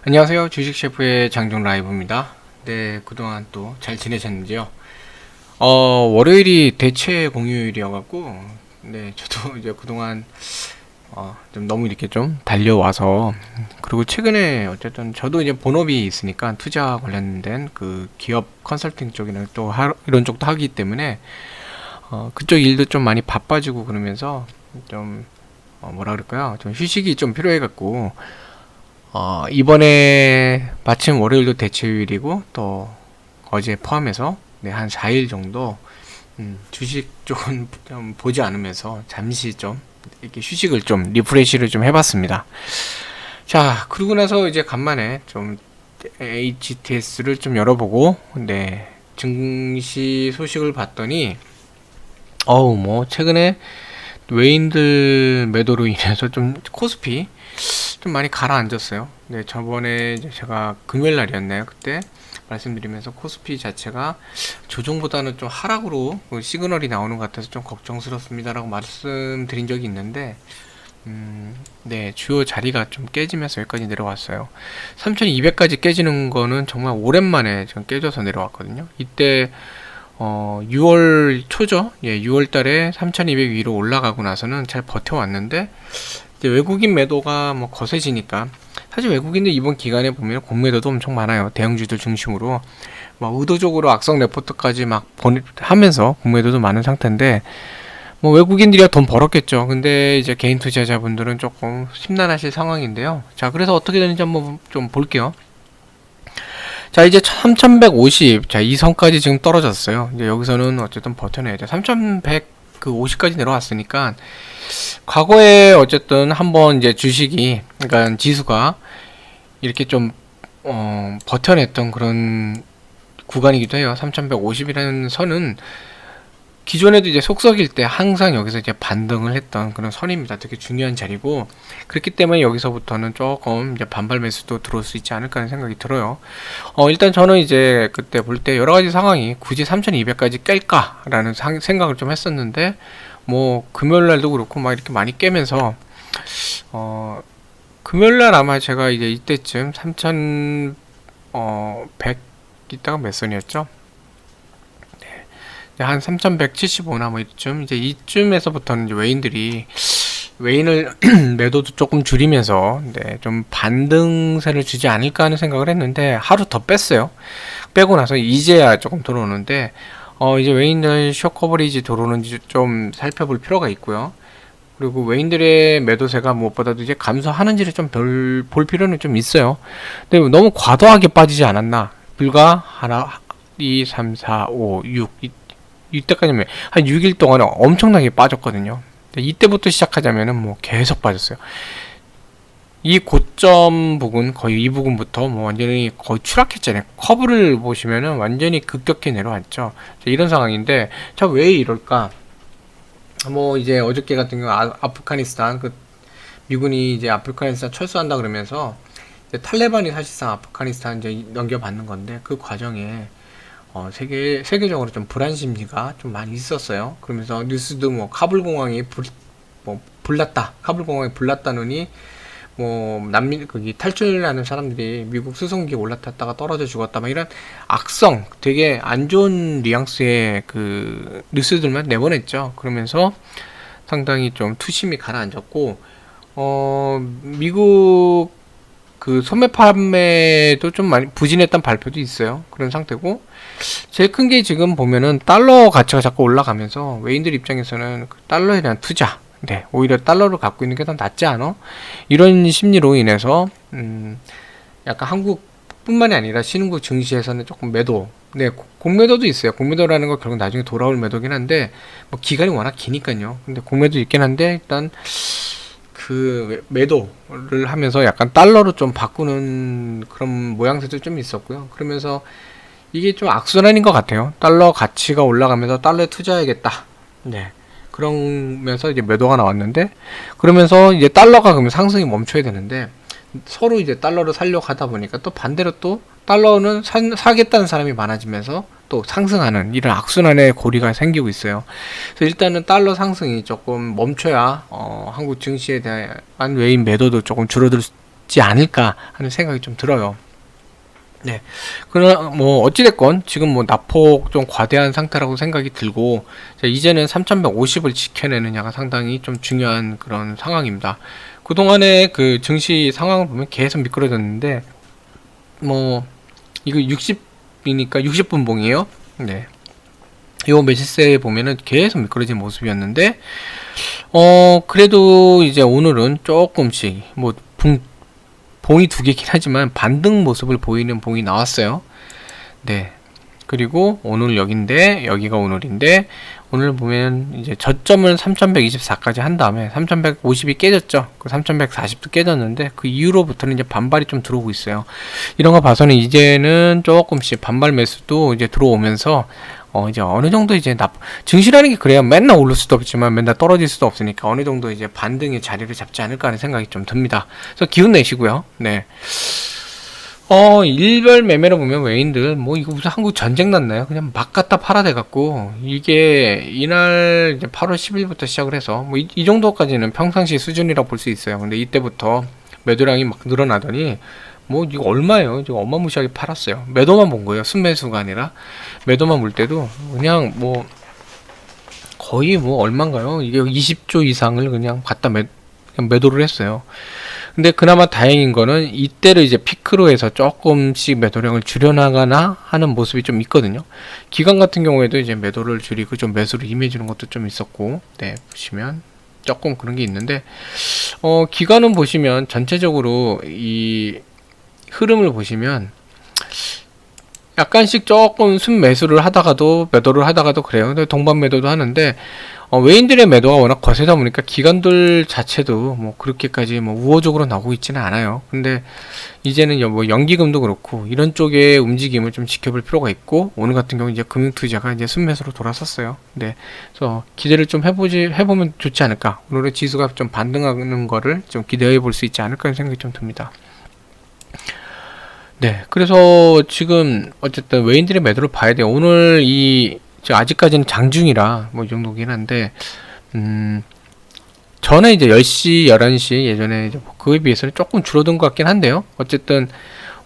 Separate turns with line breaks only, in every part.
안녕하세요. 주식 셰프의 장종 라이브입니다. 네, 그동안 또 잘 지내셨는지요? 월요일이 대체 공휴일이어갖고, 네, 저도 이제 그동안, 좀 너무 이렇게 좀 달려와서, 그리고 최근에 어쨌든 저도 이제 본업이 있으니까 투자 관련된 그 기업 컨설팅 쪽이나 또 이런 쪽도 하기 때문에, 그쪽 일도 좀 많이 바빠지고 그러면서 좀, 뭐라 그럴까요? 좀 휴식이 좀 필요해갖고, 이번에 마침 월요일도 대체휴일이고 또 어제 포함해서 네, 한 4일 정도 주식 쪽은 좀 보지 않으면서 잠시 좀 이렇게 휴식을 좀 리프레시를 좀 해봤습니다. 자, 그러고 나서 이제 간만에 좀 HTS를 좀 열어보고 네, 증시 소식을 봤더니 뭐 최근에 외인들 매도로 인해서 좀 코스피 좀 많이 가라앉았어요. 네, 저번에 이제 제가 금요일 날이었나요? 그때 말씀드리면서 코스피 자체가 조정보다는 좀 하락으로 그 시그널이 나오는 것 같아서 좀 걱정스럽습니다라고 말씀드린 적이 있는데, 네, 주요 자리가 좀 깨지면서 여기까지 내려왔어요. 3200까지 깨지는 거는 정말 오랜만에 좀 깨져서 내려왔거든요. 이때 6월 초죠. 예, 6월 달에 3200 위로 올라가고 나서는 잘 버텨왔는데 이제 외국인 매도가 뭐 거세지니까 사실 외국인들 이번 기간에 보면 공매도도 엄청 많아요. 대형주들 중심으로 막 의도적으로 악성 레포트까지 막 하면서 공매도도 많은 상태인데 뭐 외국인들이야 돈 벌었겠죠. 근데 이제 개인 투자자분들은 조금 심란하실 상황인데요. 자, 그래서 어떻게 되는지 한번 좀 볼게요. 자, 이제 3150, 자, 이 선까지 지금 떨어졌어요. 이제 여기서는 어쨌든 버텨내야죠. 3150까지 내려왔으니까 과거에 어쨌든 한번 이제 주식이, 그러니까 지수가 이렇게 좀 버텨냈던 그런 구간이기도 해요. 3150이라는 선은 기존에도 이제 속석일 때 항상 여기서 이제 반등을 했던 그런 선입니다. 되게 중요한 자리고, 그렇기 때문에 여기서부터는 조금 이제 반발 매수도 들어올 수 있지 않을까 하는 생각이 들어요. 일단 저는 이제 그때 볼 때 여러 가지 상황이 굳이 3200까지 깰까라는 생각을 좀 했었는데, 뭐 금요일 날도 그렇고 막 이렇게 많이 깨면서 금요일 날 아마 제가 이제 이때쯤 3100 이따가 몇 선이었죠? 한 3175나 뭐 이쯤, 이제 이쯤에서부터는 이제 외인을 매도도 조금 줄이면서 네, 좀 반등세를 주지 않을까 하는 생각을 했는데 하루 더 뺐어요. 빼고 나서 이제야 조금 들어오는데 이제 외인들 숏 커버리지 들어오는지 좀 살펴볼 필요가 있고요. 그리고 외인들의 매도세가 무엇보다도 이제 감소하는지를 좀 볼 필요는 좀 있어요. 근데 너무 과도하게 빠지지 않았나? 불과 하나, 2, 3, 4, 5, 6 이때까지면 한 6일 동안 엄청나게 빠졌거든요. 이때부터 시작하자면은 뭐 계속 빠졌어요. 이 고점 부분, 거의 이 부분부터 뭐 완전히 거의 추락했잖아요. 커브를 보시면은 완전히 급격히 내려왔죠. 이런 상황인데, 자, 왜 이럴까? 뭐 이제 어저께 같은 경우 아프가니스탄 그 미군이 이제 아프가니스탄 철수한다 그러면서 이제 탈레반이 사실상 아프가니스탄 이제 넘겨받는 건데, 그 과정에 세계적으로 좀 불안 심리가 좀 많이 있었어요. 그러면서 뉴스도 뭐 카불 공항이 불났다. 카불 공항이 불났다느니 뭐 난민 거기 탈출하는 사람들이 미국 수송기에 올라탔다가 떨어져 죽었다. 막 이런 악성 되게 안 좋은 뉘앙스의 그 뉴스들만 내보냈죠. 그러면서 상당히 좀 투심이 가라앉았고 미국 그 소매 판매도 좀 많이 부진했던 발표도 있어요. 그런 상태고, 제일 큰 게 지금 보면은 달러 가치가 자꾸 올라가면서 외인들 입장에서는 그 달러에 대한 투자, 네, 오히려 달러를 갖고 있는 게 더 낫지 않아? 이런 심리로 인해서 약간 한국뿐만이 아니라 신흥국 증시에서는 조금 매도, 네, 공매도도 있어요. 공매도라는 거 결국 나중에 돌아올 매도긴 한데 뭐 기간이 워낙 기니까요. 근데 공매도 있긴 한데 일단 그 매도를 하면서 약간 달러로 좀 바꾸는 그런 모양새도 좀 있었고요. 그러면서 이게 좀 악순환인 것 같아요. 달러 가치가 올라가면서 달러에 투자해야겠다. 네. 그러면서 이제 매도가 나왔는데, 그러면서 이제 달러가 그러면 상승이 멈춰야 되는데, 서로 이제 달러를 살려고 하다 보니까 또 반대로 또 달러는 사겠다는 사람이 많아지면서 또 상승하는 이런 악순환의 고리가 생기고 있어요. 그래서 일단은 달러 상승이 조금 멈춰야 한국 증시에 대한 외인 매도도 조금 줄어들 있지 않을까 하는 생각이 좀 들어요. 네. 그러나 뭐 어찌됐건 지금 뭐 낙폭 좀 과대한 상태라고 생각이 들고, 자, 이제는 3150을 지켜내느냐가 상당히 좀 중요한 그런 상황입니다. 그동안의 그 증시 상황을 보면 계속 미끄러졌는데, 뭐 이거 60이니까 60분 봉이에요. 네. 요 매실세 보면은 계속 미끄러진 모습이었는데, 그래도 이제 오늘은 조금씩 뭐 봉이 두 개긴 하지만 반등 모습을 보이는 봉이 나왔어요. 네. 그리고 오늘 여기인데, 여기가 오늘인데, 오늘 보면 이제 저점을 3124까지 한 다음에 3150이 깨졌죠. 그 3140도 깨졌는데, 그 이후로부터는 이제 반발이 좀 들어오고 있어요. 이런 거 봐서는 이제는 조금씩 반발 매수도 이제 들어오면서, 이제 어느 정도 이제 증시라는 게 그래요. 맨날 오를 수도 없지만 맨날 떨어질 수도 없으니까 어느 정도 이제 반등의 자리를 잡지 않을까 하는 생각이 좀 듭니다. 그래서 기운 내시고요. 네. 일별 매매로 보면 외인들 뭐 이거 무슨 한국 전쟁 났나요? 그냥 막 갖다 팔아대 갖고, 이게 이날 이제 8월 10일부터 시작을 해서 뭐 이 정도까지는 평상시 수준이라고 볼 수 있어요. 근데 이때부터 매도량이 막 늘어나더니 뭐 이거 얼마예요? 이거 어마무시하게 팔았어요. 매도만 본 거예요. 순매수가 아니라 매도만 볼 때도 그냥 뭐 거의 뭐 얼마인가요? 이게 20조 이상을 그냥 갖다 그냥 매도를 했어요. 근데 그나마 다행인 거는 이때를 이제 피크로 해서 조금씩 매도량을 줄여나가나 하는 모습이 좀 있거든요. 기관 같은 경우에도 이제 매도를 줄이고 좀 매수를 임해주는 것도 좀 있었고, 네, 보시면 조금 그런 게 있는데, 기관은 보시면 전체적으로 이 흐름을 보시면 약간씩 조금 순매수를 하다가도 매도를 하다가도 그래요. 근데 동반 매도도 하는데, 외인들의 매도가 워낙 거세다 보니까 기관들 자체도 뭐 그렇게까지 뭐 우호적으로 나오고 있지는 않아요. 근데 이제는 뭐 연기금도 그렇고 이런 쪽의 움직임을 좀 지켜볼 필요가 있고, 오늘 같은 경우 이제 금융투자가 이제 순매수로 돌아섰어요. 네. 그래서 기대를 좀 해보면 좋지 않을까. 오늘의 지수가 좀 반등하는 거를 좀 기대해 볼 수 있지 않을까 하는 생각이 좀 듭니다. 네. 그래서 지금 어쨌든 외인들의 매도를 봐야 돼요. 오늘 아직까지는 장중이라 뭐 이 정도긴 한데, 전에 이제 10시, 11시 예전에 이제 그에 비해서는 조금 줄어든 것 같긴 한데요. 어쨌든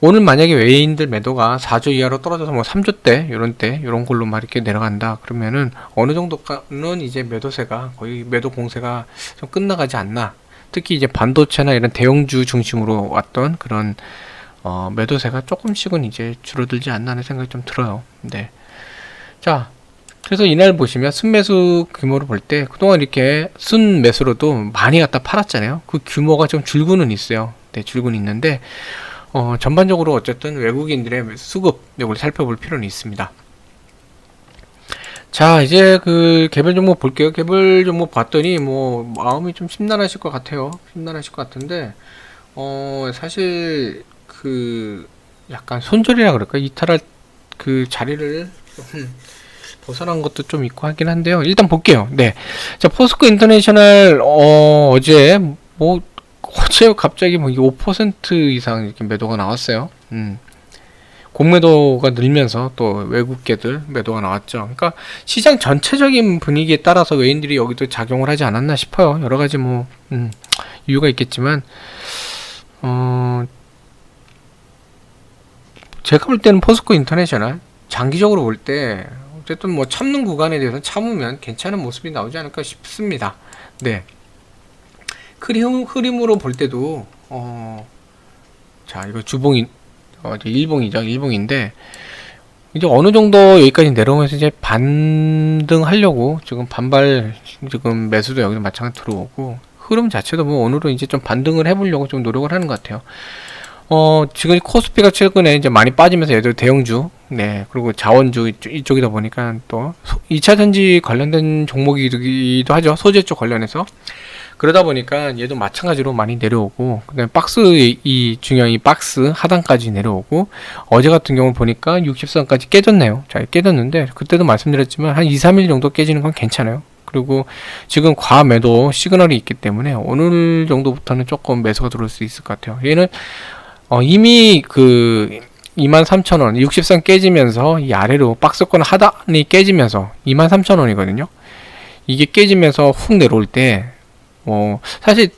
오늘 만약에 외인들 매도가 4조 이하로 떨어져서 뭐 3조대 이런 걸로 막 이렇게 내려간다 그러면은 어느 정도는 이제 매도세가 거의 매도 공세가 좀 끝나가지 않나. 특히 이제 반도체나 이런 대형주 중심으로 왔던 그런 매도세가 조금씩은 이제 줄어들지 않나 하는 생각이 좀 들어요. 네. 자, 그래서 이날 보시면 순매수 규모를 볼 때 그동안 이렇게 순매수로도 많이 갖다 팔았잖아요. 그 규모가 좀 줄고는 있어요. 네, 줄고는 있는데, 전반적으로 어쨌든 외국인들의 수급, 이걸 살펴볼 필요는 있습니다. 자, 이제 그 개별 종목 볼게요. 개별 종목 봤더니 뭐 마음이 좀 심란하실 것 같아요. 심란하실 것 같은데, 사실 그 약간 손절이라 그럴까? 이탈할 그 자리를 좀 벗어난 것도 좀 있고 하긴 한데요. 일단 볼게요. 네. 자, 포스코 인터내셔널, 어제 갑자기 뭐 5% 이상 이렇게 매도가 나왔어요. 공매도가 늘면서 또 외국계들 매도가 나왔죠. 그러니까 시장 전체적인 분위기에 따라서 외인들이 여기도 작용을 하지 않았나 싶어요. 여러 가지 뭐, 이유가 있겠지만, 제가 볼 때는 포스코 인터내셔널, 장기적으로 볼 때, 어쨌든 뭐 참는 구간에 대해서 참으면 괜찮은 모습이 나오지 않을까 싶습니다. 네. 흐름으로 볼 때도, 자, 이거 주봉이, 일봉이죠. 일봉인데, 이제 어느 정도 여기까지 내려오면서 이제 반등하려고 지금 지금 매수도 여기서 마찬가지로 들어오고, 흐름 자체도 뭐 오늘은 이제 좀 반등을 해보려고 좀 노력을 하는 것 같아요. 지금 코스피가 최근에 이제 많이 빠지면서 얘들 대형주, 네, 그리고 자원주 이쪽이다 보니까 또 2차전지 관련된 종목이기도 하죠. 소재 쪽 관련해서. 그러다 보니까 얘도 마찬가지로 많이 내려오고, 그다음에 중요한 이 박스 하단까지 내려오고, 어제 같은 경우 보니까 60선까지 깨졌네요. 자, 깨졌는데, 그때도 말씀드렸지만 한 2, 3일 정도 깨지는 건 괜찮아요. 그리고 지금 과매도 시그널이 있기 때문에 오늘 정도부터는 조금 매수가 들어올 수 있을 것 같아요. 얘는 이미 그 23,000원 60선 깨지면서 이 아래로 박스권 하단이 깨지면서 23,000원이거든요. 이게 깨지면서 훅 내려올 때 사실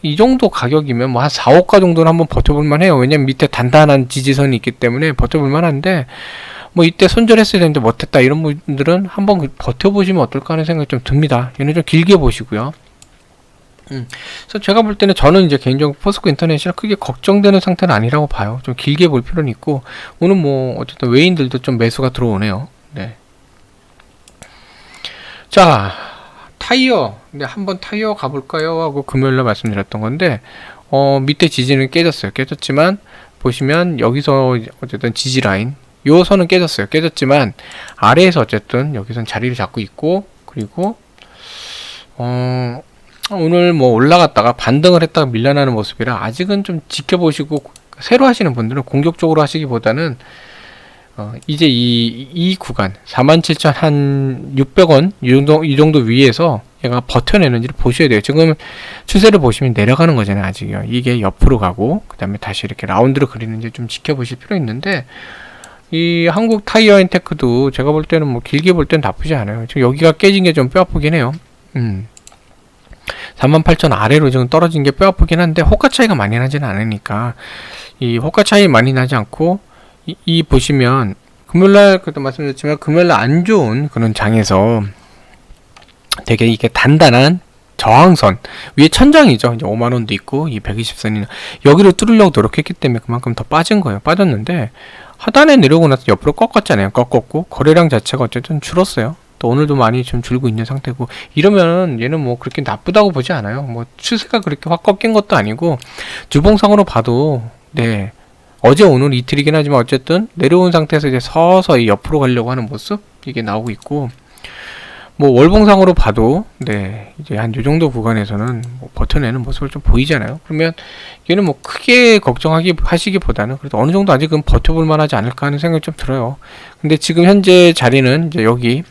이 정도 가격이면 뭐 한 4, 5가 정도는 한번 버텨볼만 해요. 왜냐면 밑에 단단한 지지선이 있기 때문에 버텨볼만 한데, 뭐 이때 손절했어야 되는데 못했다 이런 분들은 한번 버텨보시면 어떨까 하는 생각이 좀 듭니다. 얘는 좀 길게 보시고요. 그래서 제가 볼 때는 저는 이제 개인적으로 포스코 인터내셔널 크게 걱정되는 상태는 아니라고 봐요. 좀 길게 볼 필요는 있고, 오늘 뭐 어쨌든 외인들도 좀 매수가 들어오네요. 네. 자, 타이어. 근데 한번 타이어 가볼까요? 하고 금요일날 말씀드렸던 건데, 밑에 지지는 깨졌어요. 깨졌지만, 보시면 여기서 어쨌든 지지 라인, 요 선은 깨졌어요. 깨졌지만, 아래에서 어쨌든 여기선 자리를 잡고 있고, 그리고, 오늘 뭐 올라갔다가 반등을 했다가 밀려나는 모습이라 아직은 좀 지켜보시고, 새로 하시는 분들은 공격적으로 하시기보다는 이제 이 구간 47,600원 이 정도 위에서 얘가 버텨내는지를 보셔야 돼요. 지금 추세를 보시면 내려가는 거잖아요. 아직요. 이게 옆으로 가고 그 다음에 다시 이렇게 라운드를 그리는지 좀 지켜보실 필요 있는데, 이 한국 타이어 엔테크도 제가 볼 때는 뭐 길게 볼 땐 나쁘지 않아요. 지금 여기가 깨진 게 좀 뼈아프긴 해요. 48,000 아래로 지금 떨어진 게 뼈아프긴 한데 호가 차이가 많이 나지는 않으니까, 이 호가 차이 많이 나지 않고 이 보시면 금요일날 그때 말씀드렸지만 금요일날 안 좋은 그런 장에서 되게 이게 단단한 저항선 위에 천장이죠. 이제 5만원도 있고 이 120선이나 여기를 뚫으려고 노력했기 때문에 그만큼 더 빠진 거예요. 빠졌는데 하단에 내려오고 나서 옆으로 꺾었잖아요. 꺾었고 거래량 자체가 어쨌든 줄었어요. 또 오늘도 많이 좀 줄고 있는 상태고, 이러면 얘는 뭐 그렇게 나쁘다고 보지 않아요. 뭐 추세가 그렇게 확 꺾인 것도 아니고 주봉상으로 봐도 네, 어제 오늘 이틀이긴 하지만 어쨌든 내려온 상태에서 이제 서서히 옆으로 가려고 하는 모습 이게 나오고 있고, 뭐 월봉상으로 봐도 네, 이제 한 요 정도 구간에서는 뭐 버텨내는 모습을 좀 보이잖아요. 그러면 얘는 뭐 크게 하시기보다는 그래도 어느 정도 아직은 버텨볼 만하지 않을까 하는 생각이 좀 들어요. 근데 지금 현재 자리는 이제 여기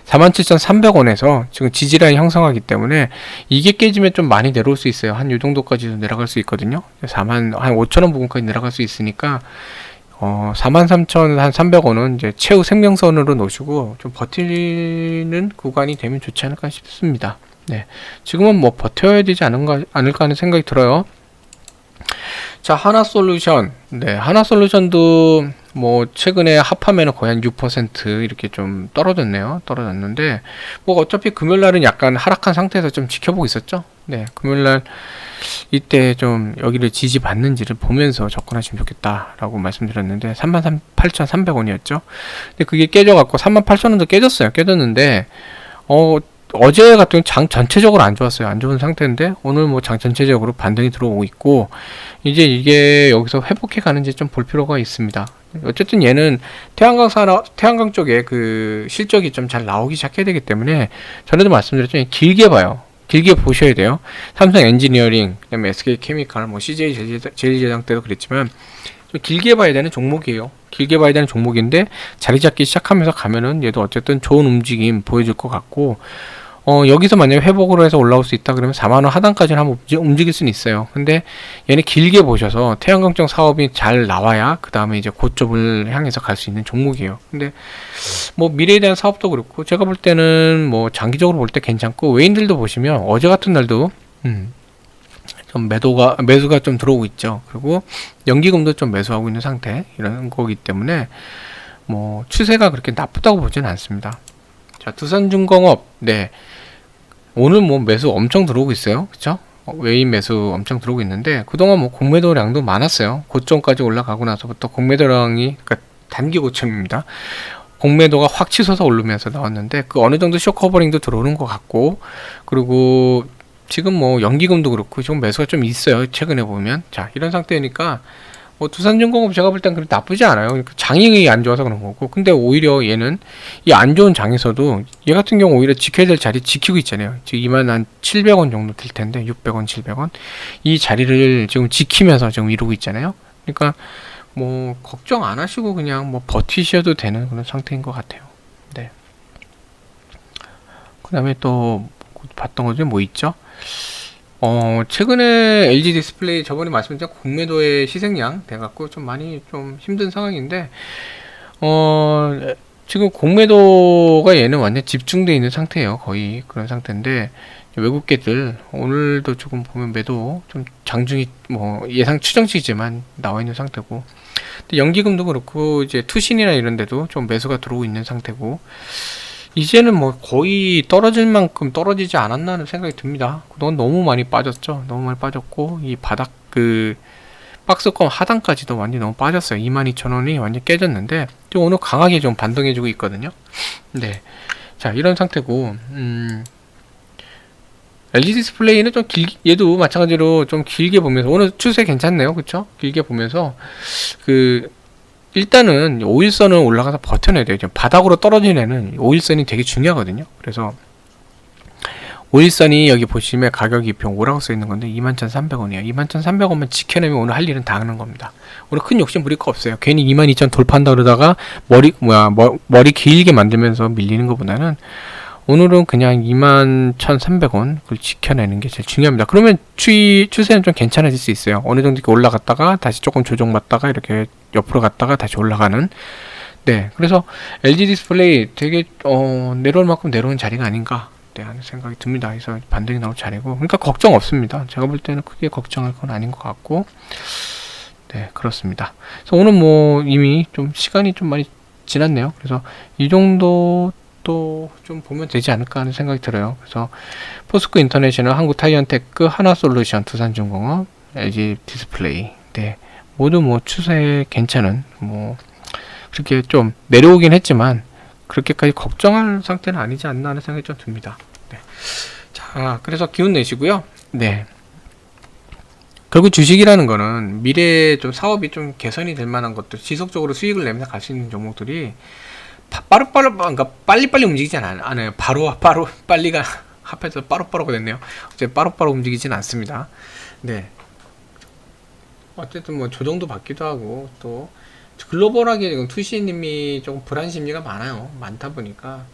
47,300원에서 지금 지지라인 형성하기 때문에 이게 깨지면 좀 많이 내려올 수 있어요. 한 요 정도까지도 내려갈 수 있거든요. 4만 한 5,000원 부분까지 내려갈 수 있으니까 43,300원은 이제 최후 생명선으로 놓으시고 좀 버티는 구간이 되면 좋지 않을까 싶습니다. 네, 지금은 뭐 버텨야 되지 않을까 하는 생각이 들어요. 자, 하나솔루션. 네, 하나솔루션도 뭐 최근에 합하면 거의 한 6% 이렇게 좀 떨어졌네요. 떨어졌는데 뭐 어차피 금요일날은 약간 하락한 상태에서 좀 지켜보고 있었죠. 네, 금요일날 이때 좀 여기를 지지받는지를 보면서 접근하시면 좋겠다라고 말씀드렸는데 38,300원이었죠. 근데 그게 깨져갖고 38,000원도 깨졌어요. 깨졌는데 어제 같은 장 전체적으로 안 좋았어요. 안 좋은 상태인데 오늘 뭐 장 전체적으로 반등이 들어오고 있고, 이제 이게 여기서 회복해 가는지 좀 볼 필요가 있습니다. 어쨌든 얘는 태양광 쪽에 그 실적이 좀 잘 나오기 시작해야 되기 때문에 전에도 말씀드렸죠. 길게 봐요. 길게 보셔야 돼요. 삼성 엔지니어링, 그다음에 SK 케미칼, 뭐 CJ 제일제당 때도 그랬지만 좀 길게 봐야 되는 종목이에요. 길게 봐야 되는 종목인데 자리 잡기 시작하면서 가면은 얘도 어쨌든 좋은 움직임 보여줄 것 같고, 여기서 만약에 회복으로 해서 올라올 수 있다 그러면 4만원 하단까지는 한번 움직일 수는 있어요. 근데 얘는 길게 보셔서 태양광적 사업이 잘 나와야 그 다음에 이제 고점을 향해서 갈 수 있는 종목이에요. 근데 뭐 미래에 대한 사업도 그렇고 제가 볼 때는 뭐 장기적으로 볼 때 괜찮고, 외인들도 보시면 어제 같은 날도 좀 매수가 좀 들어오고 있죠. 그리고 연기금도 좀 매수하고 있는 상태 이런 거기 때문에 뭐 추세가 그렇게 나쁘다고 보지는 않습니다. 자, 두산중공업. 네, 오늘 뭐 매수 엄청 들어오고 있어요. 그쵸? 외인 매수 엄청 들어오고 있는데 그동안 뭐 공매도량도 많았어요. 고점까지 올라가고 나서부터 공매도량이, 그러니까 단기 고점입니다. 공매도가 확 치솟아 오르면서 나왔는데 그 어느 정도 쇼커버링도 들어오는 것 같고, 그리고 지금 뭐 연기금도 그렇고 지금 매수가 좀 있어요. 최근에 보면. 자, 이런 상태니까 뭐 두산중공업 제가 볼 땐 그렇게 나쁘지 않아요. 그러니까 장이 안 좋아서 그런 거고, 근데 오히려 얘는 이 안 좋은 장에서도 얘 같은 경우 오히려 지켜야 될 자리 지키고 있잖아요. 지금 21,700원 정도 될 텐데 600원, 700원 이 자리를 지금 지키면서 지금 이루고 있잖아요. 그러니까 뭐 걱정 안 하시고 그냥 뭐 버티셔도 되는 그런 상태인 것 같아요. 네. 그 다음에 또 봤던 거 중에 뭐 있죠? 최근에 LG 디스플레이 저번에 말씀드린 공매도의 시생양 돼갖고 좀 많이 좀 힘든 상황인데, 지금 공매도가 얘는 완전 집중되어 있는 상태예요. 거의 그런 상태인데, 외국계들 오늘도 조금 보면 매도 좀 장중이 뭐 예상 추정치지만 나와 있는 상태고, 근데 연기금도 그렇고 이제 투신이나 이런 데도 좀 매수가 들어오고 있는 상태고, 이제는 뭐 거의 떨어질 만큼 떨어지지 않았나 하는 생각이 듭니다. 그동안 너무 많이 빠졌죠. 너무 많이 빠졌고, 이 바닥 그 박스권 하단까지도 완전히 너무 빠졌어요. 22,000원이 완전히 깨졌는데 좀 오늘 강하게 좀 반등해주고 있거든요. 네, 자 이런 상태고, LG 디스플레이는 좀 얘도 마찬가지로 좀 길게 보면서 오늘 추세 괜찮네요. 그쵸? 길게 보면서 일단은 5일선은 올라가서 버텨내야 돼요. 바닥으로 떨어진 애는 5일선이 되게 중요하거든요. 그래서 5일선이 여기 보시면 가격이 병 5라고 써 있는 건데 21,300원이에요. 21,300원만 지켜내면 오늘 할 일은 다 하는 겁니다. 오늘 큰 욕심 부릴 거 없어요. 괜히 22,000 돌파한다 그러다가 머리 길게 만들면서 밀리는 것보다는 오늘은 그냥 21,300원 그걸 지켜내는 게 제일 중요합니다. 그러면 추세는 좀 괜찮아질 수 있어요. 어느 정도 이렇게 올라갔다가 다시 조금 조정받다가 이렇게 옆으로 갔다가 다시 올라가는. 네, 그래서 LG 디스플레이 되게 내려올 만큼 내려오는 자리가 아닌가 하는 생각이 듭니다. 그래서 반등이 나올 자리고, 그러니까 걱정 없습니다. 제가 볼 때는 크게 걱정할 건 아닌 것 같고, 네, 그렇습니다. 그래서 오늘 뭐 이미 좀 시간이 좀 많이 지났네요. 그래서 이 정도 또 좀 보면 되지 않을까 하는 생각이 들어요. 그래서 포스코 인터내셔널, 한국타이언테크, 하나솔루션, 두산중공업, LG 디스플레이, 네, 모두 뭐 추세 괜찮은, 뭐 그렇게 좀 내려오긴 했지만 그렇게까지 걱정할 상태는 아니지 않나 하는 생각이 좀 듭니다. 네. 자, 그래서 기운 내시고요. 네. 결국 주식이라는 거는 미래에 좀 사업이 좀 개선이 될 만한 것들, 지속적으로 수익을 내면서 갈 수 있는 종목들이 그러니까 빨리빨리 움직이지 않아요. 빨리가 합해서 빠르빠르가 됐네요. 어제 빠르빠르 움직이진 않습니다. 네. 어쨌든 뭐 조정도 받기도 하고, 또 글로벌하게 지금 투시님이 조금 불안 심리가 많다 보니까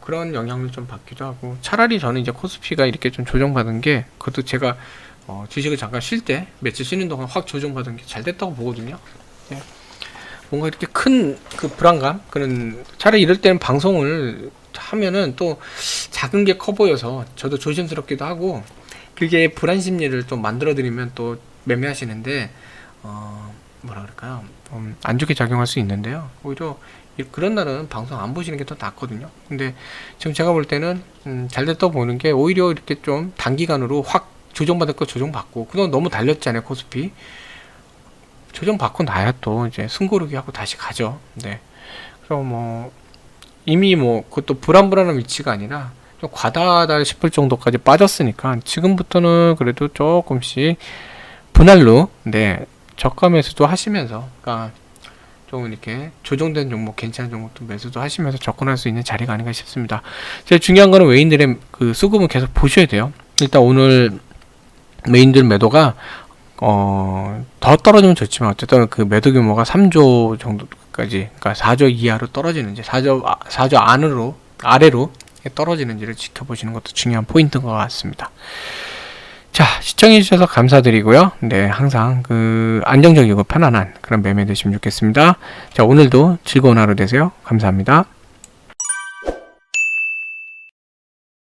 그런 영향을 좀 받기도 하고, 차라리 저는 이제 코스피가 이렇게 좀 조정받은 게, 그것도 제가 주식을 잠깐 쉴 때 며칠 쉬는 동안 확 조정받은 게 잘 됐다고 보거든요. 네. 뭔가 이렇게 큰 그 불안감, 그런, 차라리 이럴 때는 방송을 하면은 또 작은 게 커 보여서 저도 조심스럽기도 하고, 그게 불안 심리를 좀 만들어 드리면 또 매매하시는데 뭐라 그럴까요? 안 좋게 작용할 수 있는데요. 오히려 그런 날은 방송 안 보시는 게 더 낫거든요. 근데 지금 제가 볼 때는 잘 됐다고 보는 게, 오히려 이렇게 좀 단기간으로 확 조정받을 거 조정받고, 그동안 너무 달렸잖아요. 코스피 조정받고 나야 또 이제 숨고르기 하고 다시 가죠. 네. 그래서 뭐 이미 뭐 그것도 불안한 위치가 아니라 좀 과다하다 싶을 정도까지 빠졌으니까, 지금부터는 그래도 조금씩 분할로, 네, 저가 매수도 하시면서, 그러니까 좀 이렇게 조정된 종목, 괜찮은 종목도 매수도 하시면서 접근할 수 있는 자리가 아닌가 싶습니다. 제일 중요한 거는 외인들의 그 수급은 계속 보셔야 돼요. 일단 오늘 메인들 매도가 더 떨어지면 좋지만, 어쨌든 그 매도 규모가 3조 정도까지, 그러니까 4조 이하로 떨어지는지 4조 아래로 떨어지는지를 지켜보시는 것도 중요한 포인트인 것 같습니다. 자, 시청해주셔서 감사드리고요. 네, 항상 그 안정적이고 편안한 그런 매매 되시면 좋겠습니다. 자, 오늘도 즐거운 하루 되세요. 감사합니다.